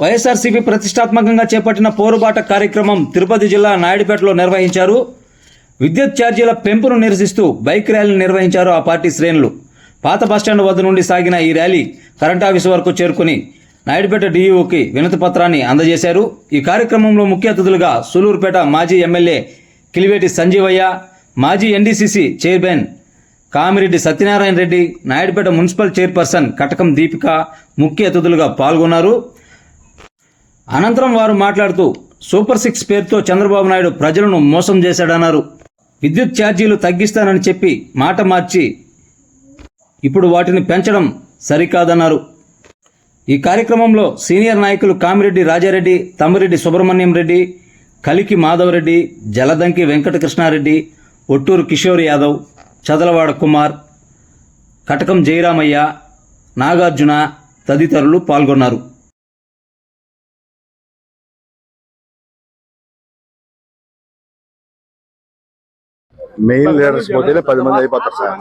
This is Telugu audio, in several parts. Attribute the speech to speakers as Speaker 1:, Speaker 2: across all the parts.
Speaker 1: వైఎస్ఆర్సీపీ ప్రతిష్టాత్మకంగా చేపట్టిన పోరుబాట కార్యక్రమం తిరుపతి జిల్లా నాయుడుపేటలో నిర్వహించారు. విద్యుత్ ఛార్జీల పెంపును నిరసిస్తూ బైక్ ర్యాలీని నిర్వహించారు ఆ పార్టీ శ్రేణులు. పాత బస్టాండ్ వద్ద నుండి సాగిన ఈ ర్యాలీ కరెంట్ ఆఫీసు వరకు చేరుకుని నాయుడుపేట డీఈఓకి వినతి పత్రాన్ని అందజేశారు. ఈ కార్యక్రమంలో ముఖ్య అతిథులుగా సూలూరుపేట మాజీ ఎమ్మెల్యే కిలివేటి సంజీవయ్య, మాజీ NDCC chairman Kamireddy Satyanarayana Reddy, Naidupeta municipal chairperson Katakam Deepika ముఖ్య అతిథులుగా పాల్గొన్నారు. అనంతరం వారు మాట్లాడుతూ సూపర్ 6 పేరుతో చంద్రబాబు నాయుడు ప్రజలను మోసం చేశాడన్నారు. విద్యుత్ ఛార్జీలు తగ్గిస్తానని చెప్పి మాట మార్చి ఇప్పుడు వాటిని పెంచడం సరికాదన్నారు. ఈ కార్యక్రమంలో సీనియర్ నాయకులు కామిరెడ్డి రాజారెడ్డి, తమ్మిరెడ్డి సుబ్రహ్మణ్యం రెడ్డి, కలికి మాధవరెడ్డి, జలదంకి వెంకటకృష్ణారెడ్డి, ఒట్టూరు కిషోర్ యాదవ్, చదలవాడ కుమార్, కటకం జయరామయ్య, నాగార్జున తదితరులు పాల్గొన్నారు.
Speaker 2: మెయిన్ లీడర్స్ పోతే 10 మంది అయిపోతారు సార్.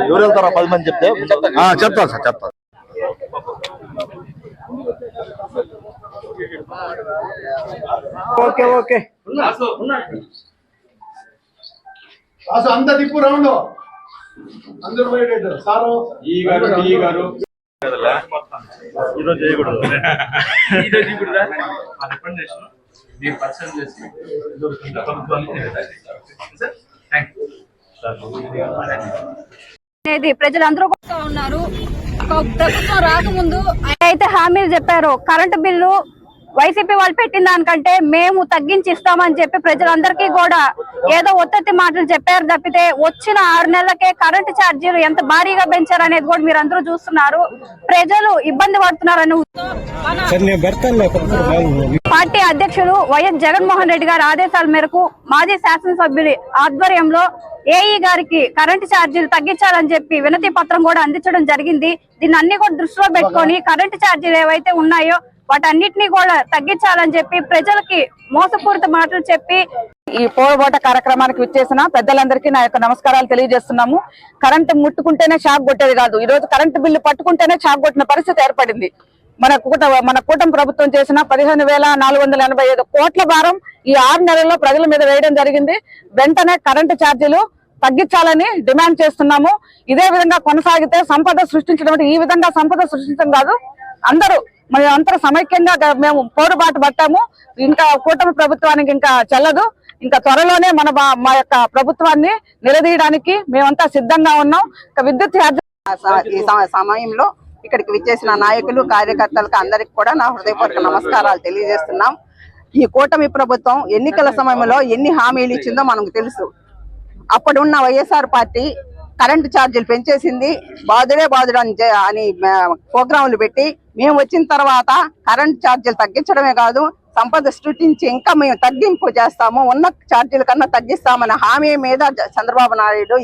Speaker 3: ఎవరు వెళ్తారా? 10 మంది చెప్తే
Speaker 2: చెప్తాను సార్, చెప్తాను.
Speaker 3: ఓకే ఓకే
Speaker 4: అంత తిప్పు రౌండ్ అందరూ పోయేటట్టు సారు ఈ గారు
Speaker 3: ఈరోజు చేయకూడదు.
Speaker 5: ప్రజలందరూ కూడా ఉన్నారు. ప్రభుత్వం రాకముందు అయితే హామీలు చెప్పారు. కరెంటు బిల్లు వైసీపీ వాళ్ళు పెట్టిన దానికంటే మేము తగ్గించి ఇస్తామని చెప్పి ప్రజలందరికీ కూడా ఏదో ఒత్తి మాటలు చెప్పారు తప్పితే వచ్చిన 6 నెలలకే కరెంటు ఛార్జీలు ఎంత భారీగా పెంచారు అనేది కూడా మీరు అందరూ చూస్తున్నారు. ప్రజలు ఇబ్బంది పడుతున్నారని పార్టీ అధ్యక్షులు వైఎస్ జగన్మోహన్ రెడ్డి గారి ఆదేశాల మేరకు మాజీ శాసనసభ్యుల ఆధ్వర్యంలో ఏఈ గారికి కరెంటు ఛార్జీలు తగ్గించాలని చెప్పి వినతి పత్రం కూడా అందించడం జరిగింది. దీన్ని అన్ని కూడా దృష్టిలో పెట్టుకొని కరెంటు ఛార్జీలు ఏవైతే ఉన్నాయో వాటన్నిటినీ కూడా తగ్గించాలని చెప్పి ప్రజలకి మోసపూరిత మాటలు చెప్పి
Speaker 6: ఈ పోరుబాట కార్యక్రమానికి విచ్చేసిన పెద్దలందరికీ నా యొక్క నమస్కారాలు తెలియజేస్తున్నాము. కరెంటు ముట్టుకుంటేనే షాక్ కొట్టేది కాదు, ఈ రోజు కరెంటు బిల్లు పట్టుకుంటేనే షాక్ కొట్టిన పరిస్థితి ఏర్పడింది. మన కూటమి ప్రభుత్వం చేసిన 15,485 కోట్ల భారం ఈ 6 నెలల్లో ప్రజల మీద వేయడం జరిగింది. వెంటనే కరెంటు ఛార్జీలు తగ్గించాలని డిమాండ్ చేస్తున్నాము. ఇదే విధంగా కొనసాగితే సంపద సృష్టించడం, ఈ విధంగా సంపద సృష్టించడం కాదు, అందరూ సమైక్యంగా మేము పోరుబాటు పట్టాము. ఇంకా కూటమి ప్రభుత్వానికి ఇంకా చెల్లదు. ఇంకా త్వరలోనే మా యొక్క ప్రభుత్వాన్ని నిలదీయడానికి మేమంతా సిద్ధంగా ఉన్నాం. విద్యుత్
Speaker 7: ఈ సమయంలో ఇక్కడికి విచ్చేసిన నాయకులు, కార్యకర్తలకు అందరికి కూడా నా హృదయపూర్వక నమస్కారాలు తెలియజేస్తున్నాం. ఈ కూటమి ప్రభుత్వం ఎన్నికల సమయంలో ఎన్ని హామీలు ఇచ్చిందో మనకు తెలుసు. అప్పుడున్న వైఎస్ఆర్ పార్టీ కరెంటు ఛార్జీలు పెంచేసింది. బాధుడే బాధుడు అని ప్రోగ్రాంలు పెట్టి మేము వచ్చిన తర్వాత కరెంటు ఛార్జీలు తగ్గించడమే కాదు, సంపద సృష్టించి ఇంకా మేము తగ్గింపు చేస్తాము, ఉన్న ఛార్జీల కన్నా తగ్గిస్తామనే హామీ మీద చంద్రబాబు నాయుడు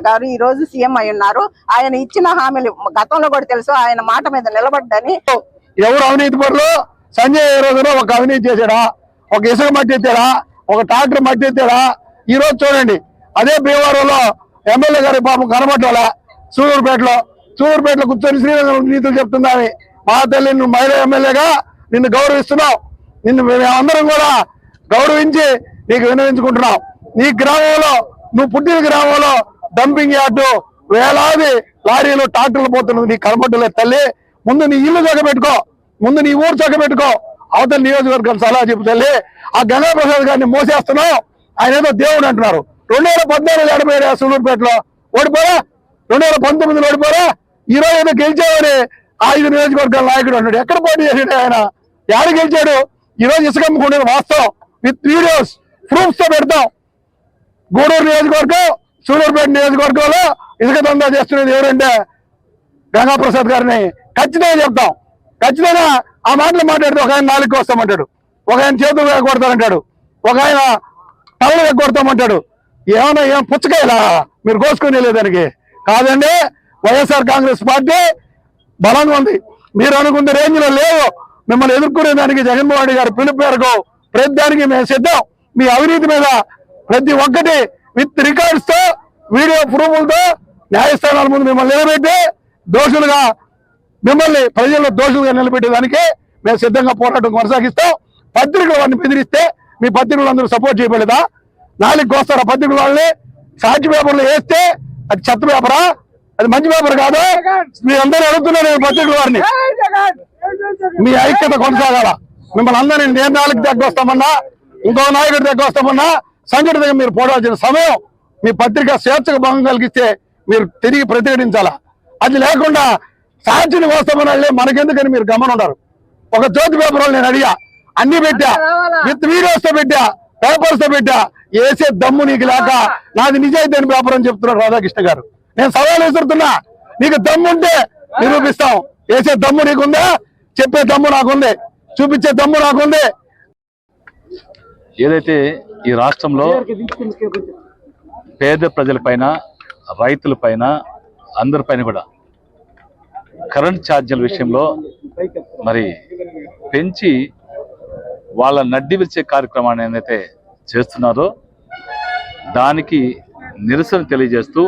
Speaker 7: గారు ఈ రోజు సీఎం అయి ఉన్నారు. ఆయన ఇచ్చిన హామీలు గతంలో కూడా తెలుసు, ఆయన మాట మీద నిలబడ్డని.
Speaker 2: ఎవరు అవినీతి పరులు? సంజయ్ ఏ రోజున ఒక అవినీతి చేశాడా? ఒక ఇసుక మట్టి ఎత్తాడా? ఒక ట్రాక్టర్ మట్టి ఎత్తాడా? ఈ రోజు చూడండి, అదే భీమవరంలో ఎమ్మెల్యే గారి పాపం కనబడ్డాలా? సూలూరుపేటలో కూర్చొని శ్రీరంగం నీతులు చెప్తుందని. మా తల్లి, నువ్వు మహిళా ఎమ్మెల్యేగా నిన్ను గౌరవిస్తున్నావు. నిన్ను మేమందరం కూడా గౌరవించి నీకు విన్నవించుకుంటున్నాం. నీ గ్రామంలో, నువ్వు పుట్టిన గ్రామంలో డంపింగ్ యార్డు వేలాది లారీలు, ట్రాక్టర్లు పోతున్నది నీకు కనబడ్డలేదు తల్లి. ముందు నీ ఇల్లు చక్కబెట్టుకో, ముందు నీ ఊరు చక్కబెట్టుకో. అవతల నియోజకవర్గం సలహా చెప్పు తల్లి. ఆ గంగాప్రసాద్ గారిని మోసేస్తున్నావు. ఆయన ఏదో దేవుడు అంటున్నారు. 2014 ఓడిపోయారా? సూలూరుపేటలో ఓడిపోరా? 2019 ఓడిపోరా? ఈ రోజు ఏదో గెలిచామని 5 నియోజకవర్గాల నాయకుడు అన్నాడు. ఎక్కడ పోటీ చేసాడు ఆయన? ఎవరు గెలిచాడు? ఈ రోజు ఇసుక అమ్ముకునేది వాస్తవం, విత్ వీడియోస్, ప్రూఫ్స్ తో పెడతాం. గూడూరు నియోజకవర్గం, సూలూరుపేట నియోజకవర్గంలో ఇసుక దందా చేస్తున్నది ఎవరంటే గంగాప్రసాద్ గారిని ఖచ్చితంగా చెప్తాం. ఖచ్చితంగా ఆ మాటలు మాట్లాడితే ఒక ఆయన 4 వస్తామంటాడు, ఒక ఆయన చేతులు కొడతానంటాడు, ఒక ఆయన టవలు కొడతామంటాడు. ఏమన్నా ఏం పుచ్చకాయలా మీరు కోసుకుని లేదానికి? కాదండి, వైఎస్ఆర్ కాంగ్రెస్ పార్టీ బలంగా ఉంది. మీరు అనుకున్న రేంజ్ లో లేవు. మిమ్మల్ని ఎదుర్కొనేదానికి జగన్మోహన్ రెడ్డి గారు పిలుపు మేరకు ప్రతి దానికి మేము సిద్ధం. మీ అవినీతి మీద ప్రతి ఒక్కటి విత్ రికార్డ్స్ తో, వీడియో ప్రూఫ్లతో న్యాయస్థానాల ముందు మిమ్మల్ని నిలబెట్టి దోషులుగా, మిమ్మల్ని ప్రజల్లో దోషులుగా నిలబెట్టేదానికి మేము సిద్ధంగా పోరాటం కొనసాగిస్తాం. పత్రికలు వారిని బెదిరిస్తే మీ పత్రికలు అందరూ సపోర్ట్ చేయబడదా? నాలుగు కోస్తారా పత్రికల వాళ్ళని? సాక్షి పేపర్లు వేస్తే అది చెత్త పేపరా? అది మంచి పేపర్ కాదు. మీ అందరూ అడుగుతున్నారు పత్రికల వారిని, మీ ఐక్యత కొనసాగాల. మిమ్మల్ని అందరినీ నేను నాలుగు దగ్గర వస్తామన్నా, ఇంకో నాయకుడి దగ్గర వస్తామన్నా సంఘటితంగా మీరు పోరాడాల్సిన సమయం. మీ పత్రిక స్వేచ్ఛకు భంగం కలిగిస్తే మీరు తిరిగి ప్రతిఘటించాలా. అది లేకుండా సాక్షిని వస్తామని మనకెందుకని మీరు గమనం ఉన్నారు. ఒక జ్యోతి పేపర్ వాళ్ళు నేను అడిగా, అన్ని పెట్టా, విత్ వీడియోస్ తో పెట్టా, పేపర్స్ తో పెట్టా, వేసే దమ్ము నీకు లేక నాది నిజాయితీ అని పేపర్ అని చెప్తున్నారు రాధాకృష్ణ గారు. నేను సవాల్ విసురుతున్నా, నీకు దమ్ము ఉంటే నిరూపిస్తాం. వేసే దమ్ము నీకుందా? చెప్పే దమ్ము నాకుంది, చూపించే దమ్ము నాకుంది.
Speaker 8: ఏదైతే ఈ రాష్ట్రంలో పేద ప్రజలపైన, రైతులపైన, అందరిపైన కూడా కరెంట్ ఛార్జీల విషయంలో మరి పెంచి వాళ్ళ నడ్డి విరిచే కార్యక్రమాన్ని ఏదైతే చేస్తున్నారో దానికి నిరసన తెలియజేస్తూ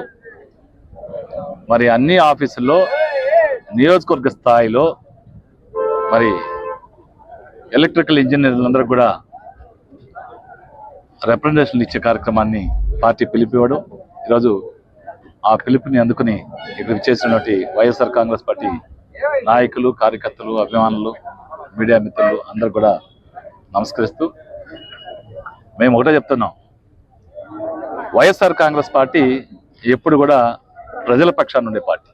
Speaker 8: మరి అన్ని ఆఫీసుల్లో నియోజకవర్గ స్థాయిలో మరి ఎలక్ట్రికల్ ఇంజనీర్లందరూ కూడా రిప్రజెంటేషన్లు ఇచ్చే కార్యక్రమాన్ని పార్టీ పిలిపివ్వడం, ఈరోజు ఆ పిలుపుని అందుకుని ఇక్కడ చేసినటువంటి వైఎస్ఆర్ కాంగ్రెస్ పార్టీ నాయకులు, కార్యకర్తలు, అభిమానులు, మీడియా మిత్రులు అందరూ కూడా నమస్కరిస్తూ మేము ఒకటే చెప్తున్నాం, వైఎస్ఆర్ కాంగ్రెస్ పార్టీ ఎప్పుడు కూడా ప్రజల పక్షాన ఉండే పార్టీ.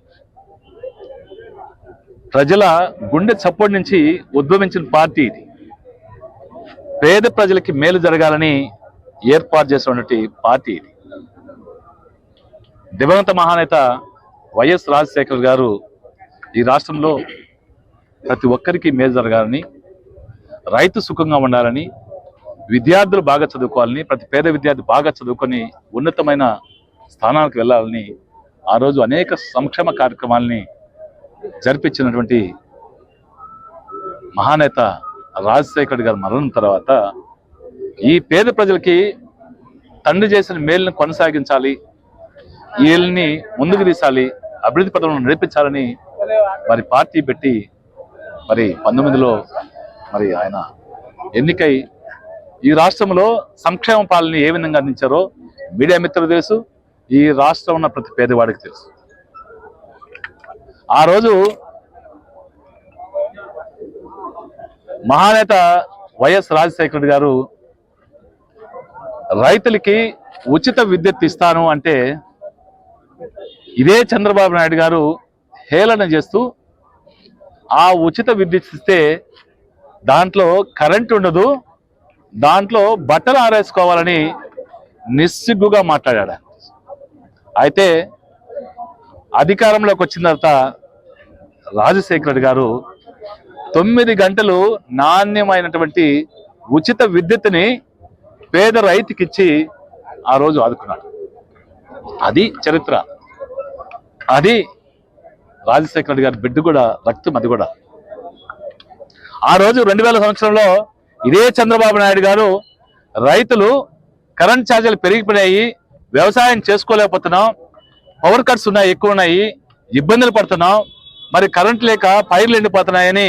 Speaker 8: ప్రజల గుండె చప్పుడు నుంచి ఉద్భవించిన పార్టీ ఇది. పేద ప్రజలకి మేలు జరగాలని ఏర్పాటు చేసినటువంటి పార్టీ ఇది. దివంగత మహానేత వైఎస్ రాజశేఖర్ గారు ఈ రాష్ట్రంలో ప్రతి ఒక్కరికి మేలు జరగాలని, రైతు సుఖంగా ఉండాలని, విద్యార్థులు బాగా చదువుకోవాలని, ప్రతి పేద విద్యార్థి బాగా చదువుకొని ఉన్నతమైన స్థానాలకు వెళ్ళాలని ఆ రోజు అనేక సంక్షేమ కార్యక్రమాలని జరిపించినటువంటి మహానేత రాజశేఖర్ గారి మరణం తర్వాత ఈ పేద ప్రజలకి తండ్రి చేసిన మేలును కొనసాగించాలి, వీళ్ళని ముందుకు తీసాలి, అభివృద్ధి పథకంలో నడిపించాలని మరి పార్టీ పెట్టి మరి 19లో మరి ఆయన ఎన్నికై ఈ రాష్ట్రంలో సంక్షేమ పాలన ఏ విధంగా అందించారో మీడియా మిత్రులు తెలుసు, ఈ రాష్ట్రం ఉన్న ప్రతి పేదవాడికి తెలుసు. ఆ రోజు మహానేత వైఎస్ రాజశేఖర్ గారు రైతులకి ఉచిత విద్యుత్ ఇస్తాను అంటే ఇదే చంద్రబాబు నాయుడు గారు హేళన చేస్తూ ఆ ఉచిత విద్యుత్ ఇస్తే దాంట్లో కరెంట్ ఉండదు, దాంట్లో బట్టలు ఆరేసుకోవాలని నిస్సిగ్గుగా మాట్లాడాడు. అయితే అధికారంలోకి వచ్చిన తర్వాత రాజశేఖర్ గారు 9 గంటలు నాణ్యమైనటువంటి ఉచిత విద్యుత్తుని పేద రైతుకిచ్చి ఆ రోజు ఆదుకున్నాడు. అది చరిత్ర. అది రాజశేఖర్ గారి బిడ్డ కూడా రక్తం, అది కూడా. ఆ రోజు 2000 సంవత్సరంలో ఇదే చంద్రబాబు నాయుడు గారు రైతులు కరెంట్ ఛార్జీలు పెరిగిపోయాయి, వ్యవసాయం చేసుకోలేకపోతున్నాం, పవర్ కట్స్ ఉన్నాయి, ఎక్కువ ఉన్నాయి, ఇబ్బందులు పడుతున్నాం, మరి కరెంట్ లేక పైర్లు ఎండిపోతున్నాయని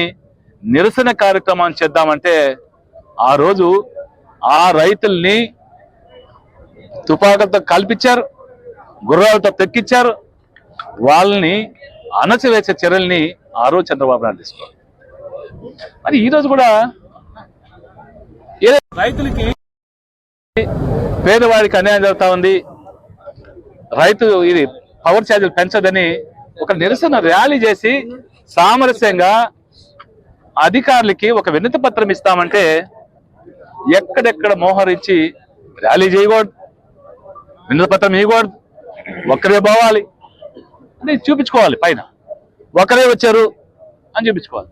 Speaker 8: నిరసన కార్యక్రమం చేద్దామంటే ఆ రోజు ఆ రైతుల్ని తుపాకులతో కల్పించారు, గుర్రాలతో తెక్కిచ్చారు, వాళ్ళని అణచివేసే చర్యల్ని ఆ రోజు చంద్రబాబు నాయుడు తీసుకోవాలి. మరి ఈ రోజు కూడా రైతులకి, పేదవాడికి అన్యాయం జరుగుతా ఉంది, రైతు ఇది పవర్ ఛార్జీలు పెంచదని ఒక నిరసన ర్యాలీ చేసి సామరస్యంగా అధికారులకి ఒక వినతి పత్రం ఇస్తామంటే ఎక్కడెక్కడ మోహరించి ర్యాలీ చేయకూడదు, వినతి పత్రం ఇవ్వకూడదు, ఒక్కరే పోవాలి అని చూపించుకోవాలి, పైన ఒకరే వచ్చారు అని చూపించుకోవాలి.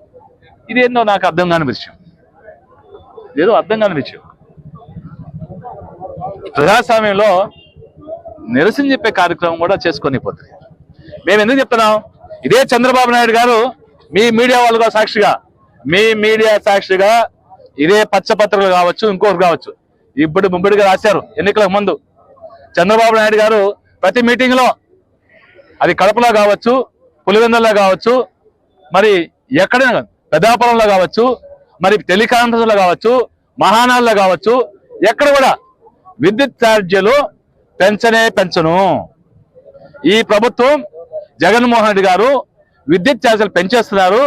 Speaker 8: ఇదేందో నాకు అర్థం కాని విషయం, ఏదో అర్థం కాని విషయం. ప్రజాస్వామ్యంలో నిరసన చెప్పే కార్యక్రమం కూడా చేసుకొని పోతుంది. మేము ఎందుకు చెప్తున్నాం, ఇదే చంద్రబాబు నాయుడు గారు మీ మీడియా వాళ్ళుగా సాక్షిగా, మీ మీడియా సాక్షిగా ఇదే పచ్చపత్రికలు కావచ్చు, ఇంకోటి కావచ్చు, ఇప్పుడు ముమ్మడిగా రాశారు ఎన్నికలకు ముందు. చంద్రబాబు నాయుడు గారు ప్రతి మీటింగ్ లో, అది కడపలో కావచ్చు, పులివెందుల్లో కావచ్చు, మరి ఎక్కడైనా పెద్దాపురంలో కావచ్చు, మరి టెలికాన్ఫరెన్స్ కావచ్చు, మహానాల్లో కావచ్చు, ఎక్కడ కూడా విద్యుత్ ఛార్జీలు పెంచను. ఈ ప్రభుత్వం జగన్మోహన్ రెడ్డి గారు విద్యుత్ ఛార్జీలు పెంచేస్తున్నారు.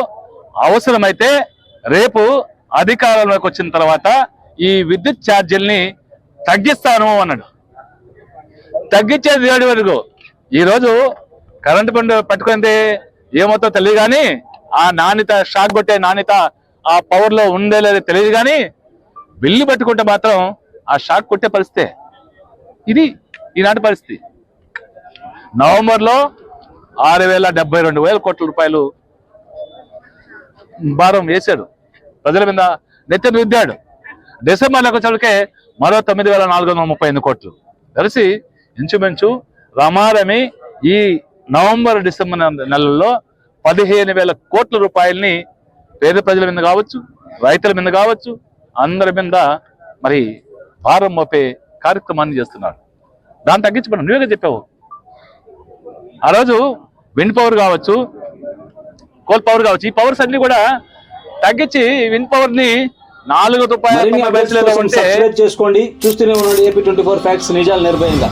Speaker 8: అవసరమైతే రేపు అధికారంలోకి వచ్చిన తర్వాత ఈ విద్యుత్ ఛార్జీల్ని తగ్గిస్తాను అన్నాడు. తగ్గించేది ఏడు వరకు. ఈరోజు కరెంటు బండి పట్టుకుంటే ఏమవుతో తెలియదు కానీ ఆ నాణ్యత, షాక్ కొట్టే నాణ్యత ఆ పవర్ లో ఉండే లేదో తెలియదు కానీ బిల్లు పట్టుకుంటే మాత్రం ఆ షాక్ కొట్టే పరిస్థితే. ఇది ఈనాటి పరిస్థితి. నవంబర్లో 6,72,000 కోట్ల రూపాయలు భారం వేశాడు, ప్రజల మీద నెత్తిన రుద్దాడు. డిసెంబర్లోకి వచ్చేకే మరో 9,438 కోట్లు కలిసి ఇంచుమించు రమారమి ఈ నవంబర్ డిసెంబర్ నెలల్లో 15,000 కోట్ల రూపాయలని పేద ప్రజల మీద కావచ్చు, రైతుల మీద కావచ్చు, అందరి మీద మరి భారం మోపే కార్యక్రమాన్ని చేస్తున్నాడు. దాన్ని తగ్గించుకున్నాం. నువ్వేగా చెప్పావు ఆ రోజు. విండ్ పవర్ కావచ్చు, కోల్ పవర్ కావచ్చు, ఈ పవర్స్ అన్ని కూడా తగ్గించి విండ్ పవర్ ని
Speaker 1: మరిన్ని అప్డేట్స్ కోసం
Speaker 8: ₹4
Speaker 1: సబ్స్క్రైబ్ చేసుకోండి. చూస్తూనే ఉండండి AP24 ఫ్యాక్ట్స్, నిజాలు నిర్భయంగా.